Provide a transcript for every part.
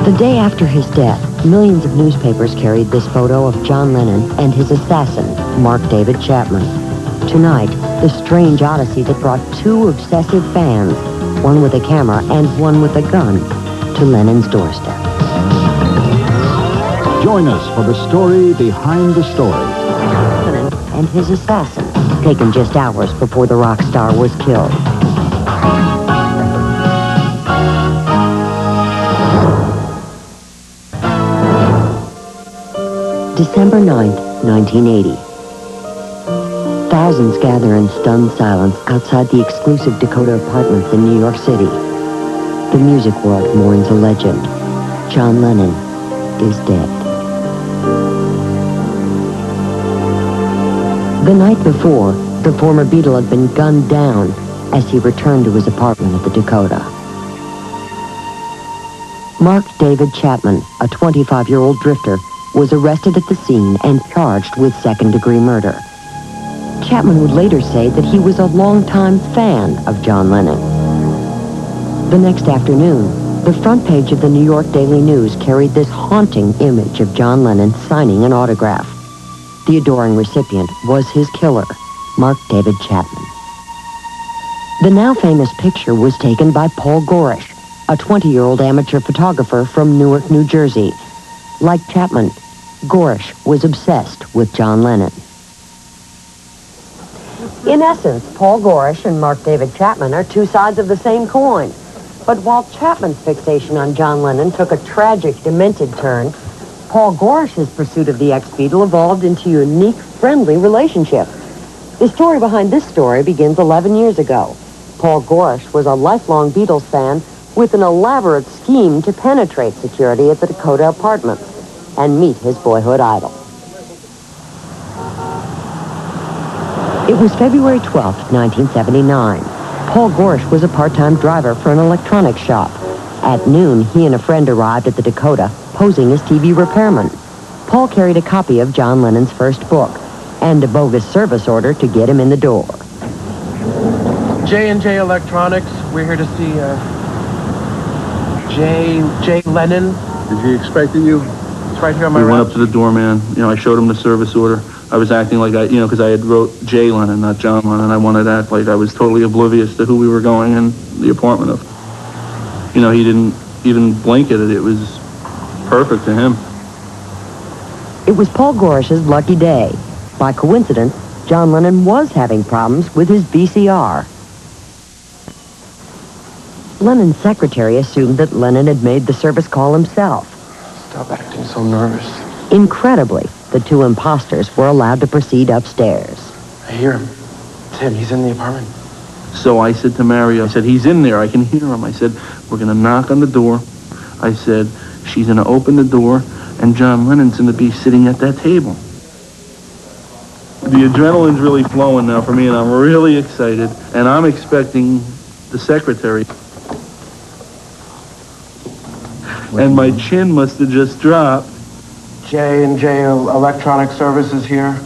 The day after his death, millions of newspapers carried this photo of John Lennon and his assassin, Mark David Chapman. Tonight, the strange odyssey that brought two obsessive fans, one with a camera and one with a gun, to Lennon's doorstep. Join us for the story behind the story. Lennon and his assassin, taken just hours before the rock star was killed. December 9th, 1980. Thousands gather in stunned silence outside the exclusive Dakota Apartments in New York City. The music world mourns a legend. John Lennon is dead. The night before, the former Beatle had been gunned down as he returned to his apartment at the Dakota. Mark David Chapman, a 25-year-old drifter, was arrested at the scene and charged with second-degree murder. Chapman would later say that he was a longtime fan of John Lennon. The next afternoon, the front page of the New York Daily News carried this haunting image of John Lennon signing an autograph. The adoring recipient was his killer, Mark David Chapman. The now famous picture was taken by Paul Goresh, a 20-year-old amateur photographer from Newark, New Jersey. Like Chapman, Goresh was obsessed with John Lennon. In essence, Paul Goresh and Mark David Chapman are two sides of the same coin. But while Chapman's fixation on John Lennon took a tragic, demented turn, Paul Goresh's pursuit of the ex-Beatle evolved into a unique, friendly relationship. The story behind this story begins 11 years ago. Paul Goresh was a lifelong Beatles fan with an elaborate scheme to penetrate security at the Dakota Apartments and meet his boyhood idol. It was February 12th, 1979. Paul Goresh was a part-time driver for an electronics shop. At noon, he and a friend arrived at the Dakota, posing as TV repairmen. Paul carried a copy of John Lennon's first book and a bogus service order to get him in the door. J&J Electronics, we're here to see J. Lennon. Is he expecting you? It's right here on my We right. went up to the doorman. I showed him the service order. I was acting like because I had wrote J. Lennon, not John Lennon. I wanted to act like I was totally oblivious to who we were going in the apartment of. He didn't even blink at it. It was perfect to him. It was Paul Goresh's lucky day. By coincidence, John Lennon was having problems with his VCR. Lennon's secretary assumed that Lennon had made the service call himself. Stop acting so nervous. Incredibly, the two imposters were allowed to proceed upstairs. I hear him. It's him. He's in the apartment. So I said to Mario, I said, he's in there. I can hear him. I said, we're going to knock on the door. I said, she's going to open the door, and John Lennon's going to be sitting at that table. The adrenaline's really flowing now for me, and I'm really excited. And I'm expecting the secretary. And my chin must have just dropped. J&J Electronic Services here.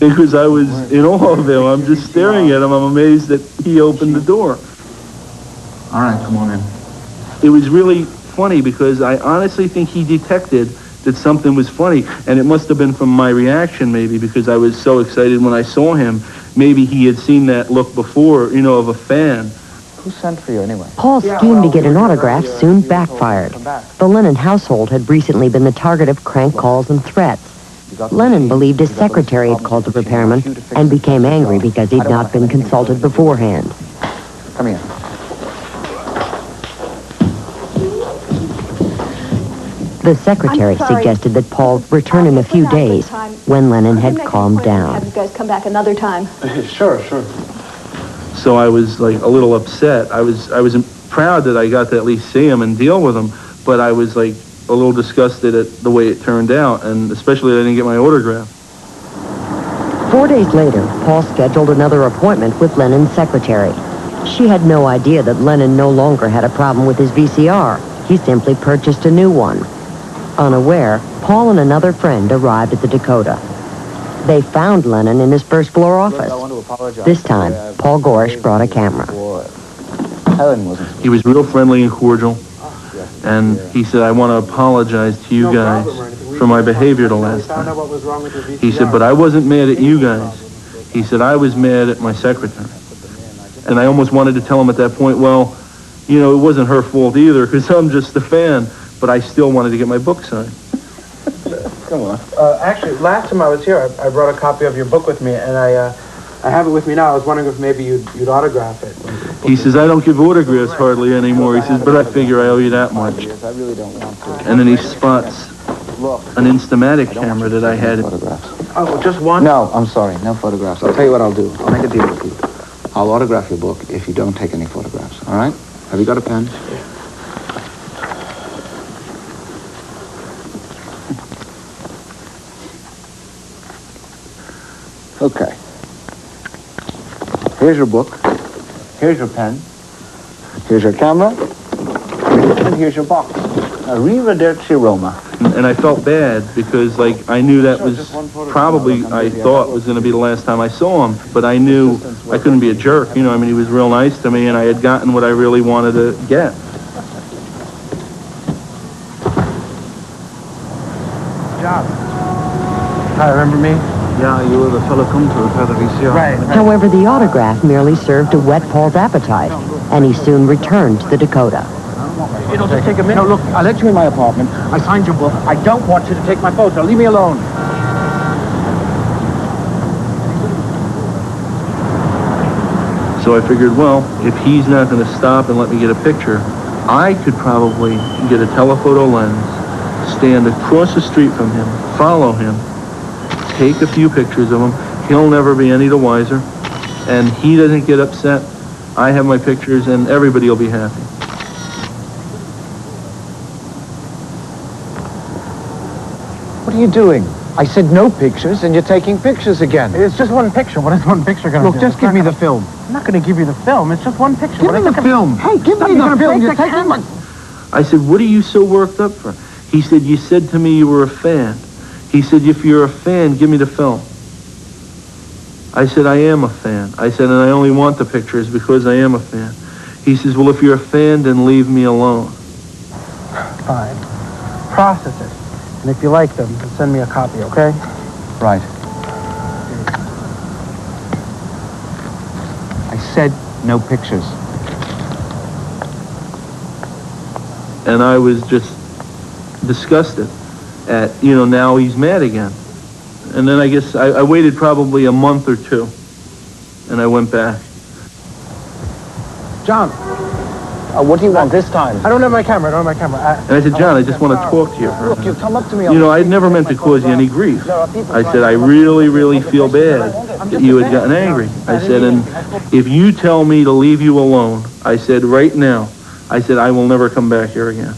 Because I was in awe of him. I'm just staring at him. I'm amazed that he opened the door. All right, come on in. It was really funny because I honestly think he detected that something was funny. And it must have been from my reaction maybe because I was so excited when I saw him. Maybe he had seen that look before, of a fan. Who sent for you anyway? Paul's scheme to get an autograph soon backfired. The Lennon household had recently been the target of crank calls and threats. Lennon believed his secretary had called the repairman and became angry because he'd not been consulted beforehand. Come here. The secretary suggested that Paul return in a few days when Lennon had calmed down. Have you guys come back another time? Sure. So I was like a little upset. I was proud that I got to at least see him and deal with him, but I was like a little disgusted at the way it turned out, and especially that I didn't get my autograph. 4 days later, Paul scheduled another appointment with Lennon's secretary. She had no idea that Lennon no longer had a problem with his VCR. He simply purchased a new one. Unaware, Paul and another friend arrived at the Dakota. They found Lennon in his first-floor office. This time, Paul Goresh brought a camera. Helen wasn't. He was real friendly and cordial, And he said, I want to apologize to you guys for my behavior the last time. He said, but I wasn't mad at you guys. He said, I was mad at my secretary. And I almost wanted to tell him at that point, well, you know, it wasn't her fault either, because I'm just a fan, but I still wanted to get my book signed. Come on. Actually, last time I was here, I brought a copy of your book with me, and I have it with me now. I was wondering if maybe you'd autograph it. He says, I don't give autographs hardly anymore. He says, but I figure I owe you that much. I really don't want to. And then he spots an Instamatic camera that I had. Photographs. Oh, just one? No, I'm sorry, no photographs. I'll tell you what I'll do. I'll make a deal with you. I'll autograph your book if you don't take any photographs, all right? Have you got a pen? Okay. Here's your book. Here's your pen. Here's your camera. And here's your box. Arrivederci Roma. And I felt bad because, like, I knew that was probably, I thought, was going to be the last time I saw him. But I knew I couldn't be a jerk. You know, I mean, he was real nice to me, and I had gotten what I really wanted to get. Job. Hi, remember me? Yeah, you were the fellow come to repair the VCR. Right. However, the autograph merely served to whet Paul's appetite, and he soon returned to the Dakota. It'll just take a minute. No, look, I let you in my apartment. I signed your book. I don't want you to take my photo. Leave me alone. So I figured, well, if he's not going to stop and let me get a picture, I could probably get a telephoto lens, stand across the street from him, follow him, take a few pictures of him. He'll never be any the wiser, and he doesn't get upset. I have my pictures, and everybody will be happy. What are you doing? I said no pictures, and you're taking pictures again. It's just one picture. What is one picture going to do? Look, just give me the film. I'm not going to give you the film. It's just one picture. Give me the film. Hey, give me the film. You're taking my... I said, what are you so worked up for? He said, you said to me you were a fan. He said, if you're a fan, give me the film. I said, I am a fan. I said, and I only want the pictures because I am a fan. He says, well, if you're a fan, then leave me alone. Fine. Process it. And if you like them, then send me a copy, okay? Right. I said no pictures. And I was just disgusted at, you know, now he's mad again. And then I guess I waited probably a month or two, and I went back. John, what do you want this time? I don't have my camera. And And I said, John, I just want to talk to you. Look, you come up to me... You know, I'd never meant to cause you any grief. I said, I really, really feel bad that you had gotten angry. I said, and if you tell me to leave you alone, I said, right now, I said, I will never come back here again.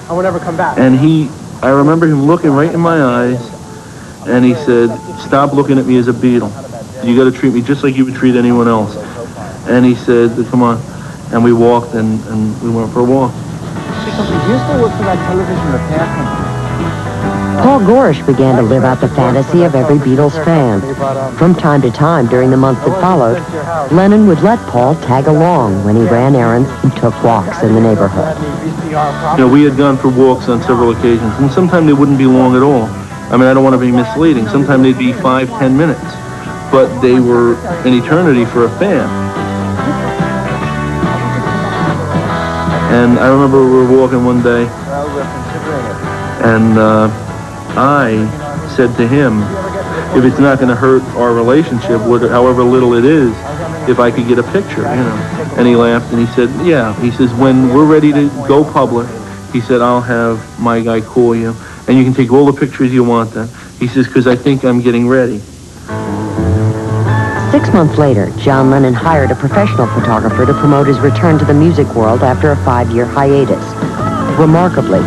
I will never come back. And I remember him looking right in my eyes, and he said, stop looking at me as a Beatle. You got to treat me just like you would treat anyone else. And he said, come on. And we walked, and we went for a walk. Do you still work for that television repair company? Paul Goresh began to live out the fantasy of every Beatles fan. From time to time during the months that followed, Lennon would let Paul tag along when he ran errands and took walks in the neighborhood. You know, we had gone for walks on several occasions, and sometimes they wouldn't be long at all. I mean, I don't want to be misleading. Sometimes they'd be 5-10 minutes, but they were an eternity for a fan. And I remember we were walking one day, and I said to him, if it's not going to hurt our relationship, however little it is, if I could get a picture, you know. And he laughed, and he said, yeah. He says, when we're ready to go public, he said, I'll have my guy call you, and you can take all the pictures you want then. He says, because I think I'm getting ready. 6 months later, John Lennon hired a professional photographer to promote his return to the music world after a 5-year hiatus. Remarkably,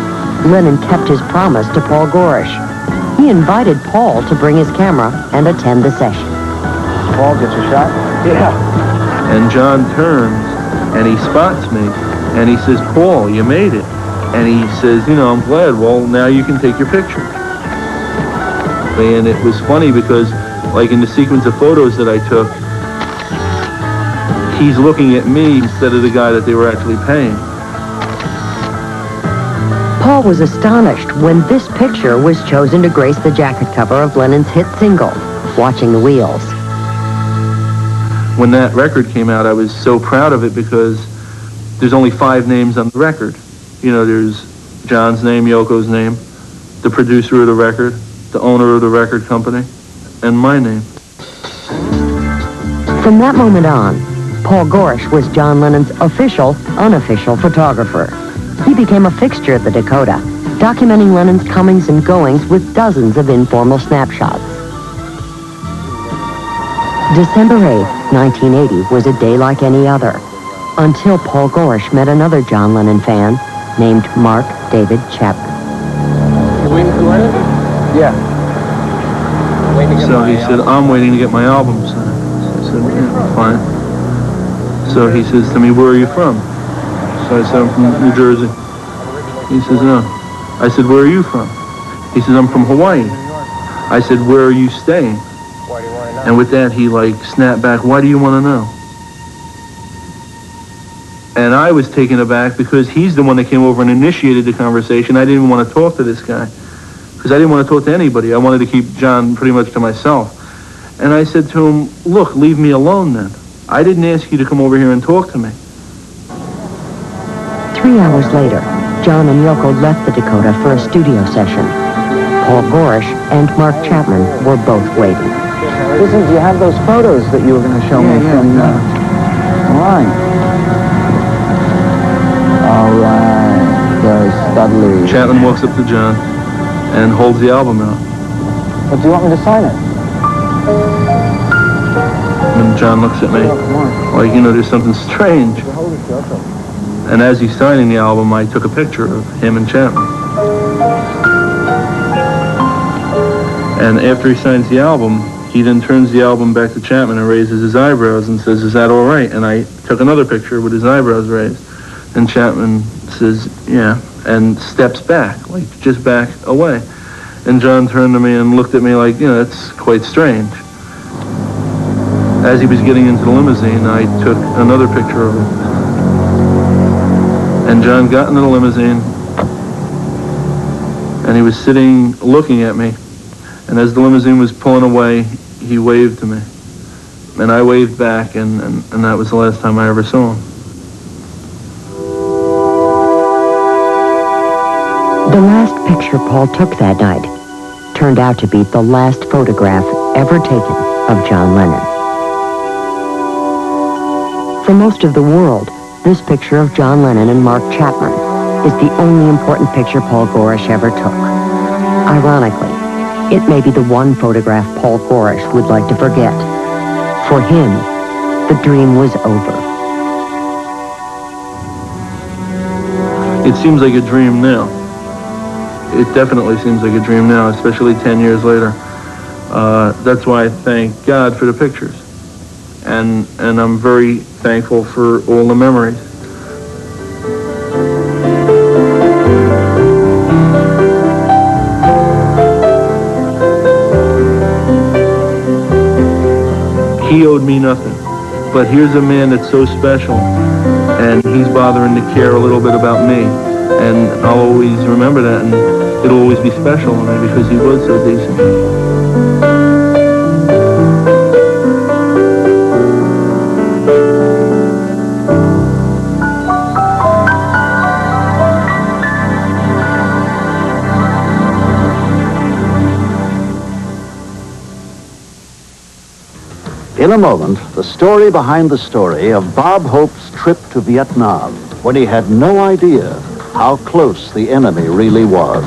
Lennon kept his promise to Paul Goresh. He invited Paul to bring his camera and attend the session. Paul gets a shot? Yeah. And John turns, and he spots me, and he says, Paul, you made it. And he says, you know, I'm glad. Well, now you can take your picture. And it was funny because, like in the sequence of photos that I took, he's looking at me instead of the guy that they were actually paying. Paul was astonished when this picture was chosen to grace the jacket cover of Lennon's hit single, Watching the Wheels. When that record came out, I was so proud of it because there's only 5 names on the record. You know, there's John's name, Yoko's name, the producer of the record, the owner of the record company, and my name. From that moment on, Paul Goresh was John Lennon's official, unofficial photographer. He became a fixture at the Dakota, documenting Lennon's comings and goings with dozens of informal snapshots. December 8, 1980 was a day like any other, until Paul Goresh met another John Lennon fan named Mark David Chapman. You waiting for Lennon? Yeah. So he said, I'm waiting to get my album signed. I said, yeah, fine. So he says to me, where are you from? So I said, I'm from New Jersey. He says, no. I said, where are you from? He says, I'm from Hawaii. I said, where are you staying? Why do you want to know? And with that, he snapped back, why do you want to know? And I was taken aback because he's the one that came over and initiated the conversation. I didn't even want to talk to this guy because I didn't want to talk to anybody. I wanted to keep John pretty much to myself. And I said to him, look, leave me alone then. I didn't ask you to come over here and talk to me. 3 hours later, John and Yoko left the Dakota for a studio session. Paul Goresh and Mark Chapman were both waiting. Listen, do you have those photos that you were going to show me from online? All right, very studly. Chapman walks up to John and holds the album out. But do you want me to sign it? And John looks at me like, there's something strange. And as he's signing the album, I took a picture of him and Chapman. And after he signs the album, he then turns the album back to Chapman and raises his eyebrows and says, is that all right? And I took another picture with his eyebrows raised. And Chapman says, yeah, and steps back, just back away. And John turned to me and looked at me like, that's quite strange. As he was getting into the limousine, I took another picture of him. And John got into the limousine, and he was sitting looking at me. And as the limousine was pulling away, he waved to me. And I waved back, and that was the last time I ever saw him. The last picture Paul took that night turned out to be the last photograph ever taken of John Lennon. For most of the world, this picture of John Lennon and Mark Chapman is the only important picture Paul Goresh ever took. Ironically, it may be the one photograph Paul Goresh would like to forget. For him, the dream was over. It seems like a dream now. It definitely seems like a dream now, especially 10 years later. That's why I thank God for the pictures. And I'm very thankful for all the memories. He owed me nothing. But here's a man that's so special, and he's bothering to care a little bit about me. And I'll always remember that, and it'll always be special to me because he was so decent. In a moment, the story behind the story of Bob Hope's trip to Vietnam, when he had no idea how close the enemy really was.